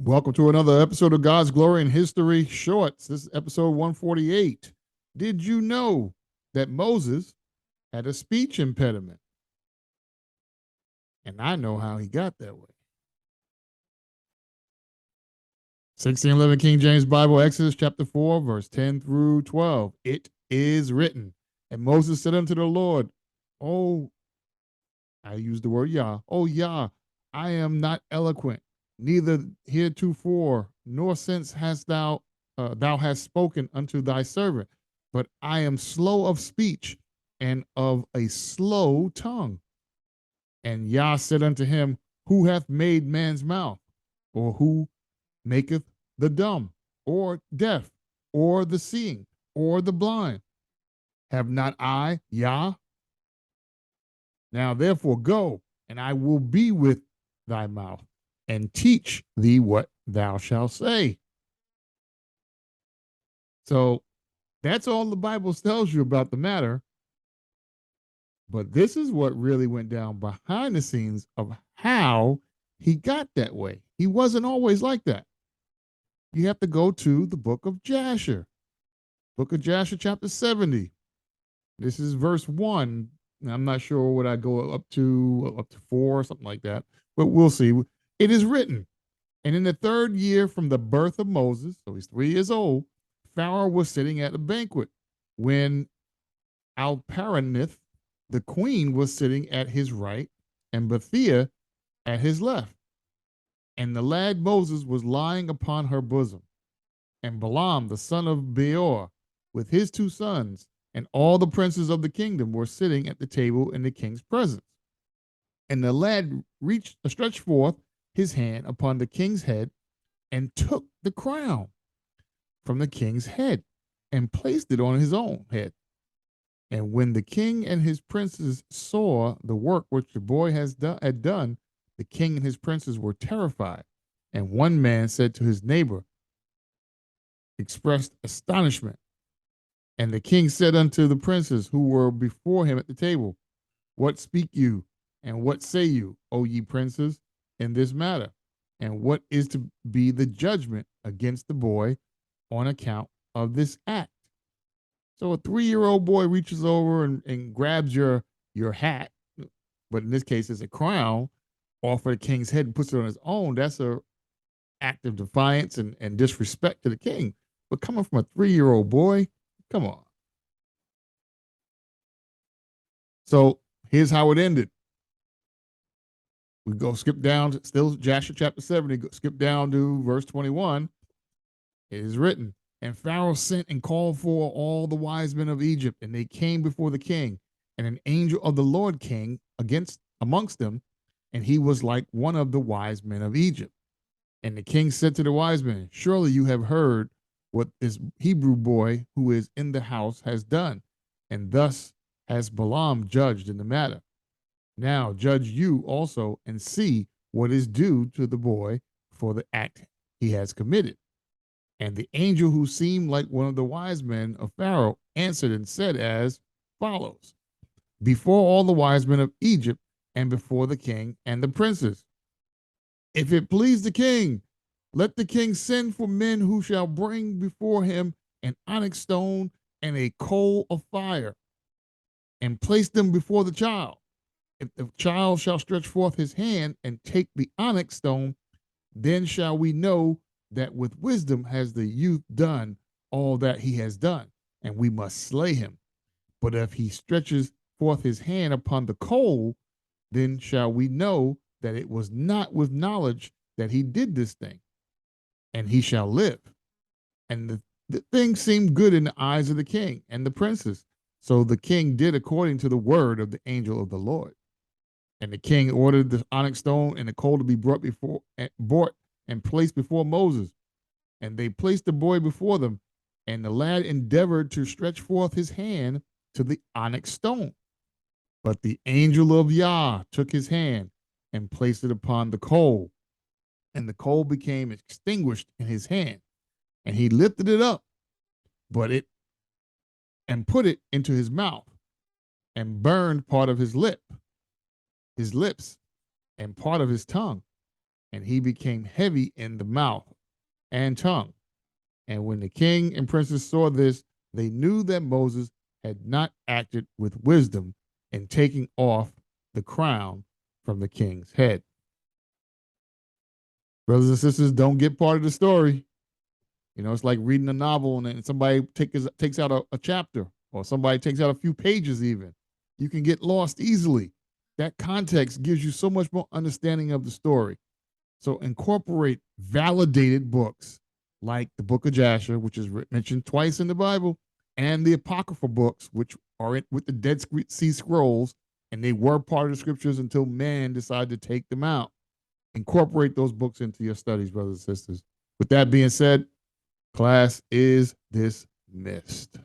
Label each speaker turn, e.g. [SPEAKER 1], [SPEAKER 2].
[SPEAKER 1] Welcome to another episode of God's Glory in History Shorts. This is episode 148. Did you know that Moses had a speech impediment? And I know how he got that way. 1611 King James Bible, Exodus chapter 4, verse 10 through 12. It is written. And Moses said unto the Lord, Oh, I use the word Yah. Oh, Yah, I am not eloquent, neither heretofore, nor since thou hast spoken unto thy servant, but I am slow of speech and of a slow tongue. And Yah said unto him, Who hath made man's mouth? Or who maketh the dumb, or deaf, or the seeing, or the blind? Have not I, Yah? Now therefore go, and I will be with thy mouth, and teach thee what thou shalt say. So that's all the Bible tells you about the matter. But this is what really went down behind the scenes of how he got that way. He wasn't always like that. You have to go to the book of Jasher, book of Jasher, chapter 70. This is verse 1. I'm not sure what I go up to 4 or something like that, but we'll see. It is written, and in the third year from the birth of Moses, so he's 3 years old, Pharaoh was sitting at a banquet when Alparanith, the queen, was sitting at his right, and Bethia at his left. And the lad Moses was lying upon her bosom. And Balaam, the son of Beor, with his 2 sons, and all the princes of the kingdom were sitting at the table in the king's presence. And the lad stretched forth his hand upon the king's head and took the crown from the king's head and placed it on his own head. And when the king and his princes saw the work which the boy had done, the king and his princes were terrified. And one man said to his neighbor, expressed astonishment. And the king said unto the princes who were before him at the table, What speak you, and what say you, O ye princes, in this matter? And what is to be the judgment against the boy on account of this act? So a 3-year-old boy reaches over and grabs your hat, but in this case it's a crown, off of the king's head and puts it on his own. That's a act of defiance and disrespect to the king. But coming from a 3-year-old boy, come on. So here's how it ended. We go skip down to still Jasher chapter 70, skip down to verse 21. It is written, and Pharaoh sent and called for all the wise men of Egypt, and they came before the king. And an angel of the Lord came amongst them, and he was like one of the wise men of Egypt. And the king said to the wise men, Surely you have heard what this Hebrew boy who is in the house has done, and thus has Balaam judged in the matter. Now judge you also and see what is due to the boy for the act he has committed. And the angel who seemed like one of the wise men of Pharaoh answered and said as follows, Before all the wise men of Egypt and before the king and the princes, if it please the king, let the king send for men who shall bring before him an onyx stone and a coal of fire, and place them before the child. If the child shall stretch forth his hand and take the onyx stone, then shall we know that with wisdom has the youth done all that he has done, and we must slay him. But if he stretches forth his hand upon the coal, then shall we know that it was not with knowledge that he did this thing, and he shall live. And the thing seemed good in the eyes of the king and the princes. So the king did according to the word of the angel of the Lord. And the king ordered the onyx stone and the coal to be brought and placed before Moses. And they placed the boy before them. And the lad endeavored to stretch forth his hand to the onyx stone. But the angel of Yah took his hand and placed it upon the coal. And the coal became extinguished in his hand. And he lifted it up, and put it into his mouth, and burned part of his lips, and part of his tongue. and he became heavy in the mouth and tongue. And when the king and princes saw this, they knew that Moses had not acted with wisdom in taking off the crown from the king's head. Brothers and sisters, don't get part of the story. You know, it's like reading a novel and then somebody takes out a chapter, or somebody takes out a few pages even. You can get lost easily. That context gives you so much more understanding of the story. So incorporate validated books like the Book of Jasher, which is mentioned twice in the Bible, and the Apocryphal books, which are with the Dead Sea Scrolls, and they were part of the scriptures until man decided to take them out. Incorporate those books into your studies, brothers and sisters. With that being said, class is dismissed.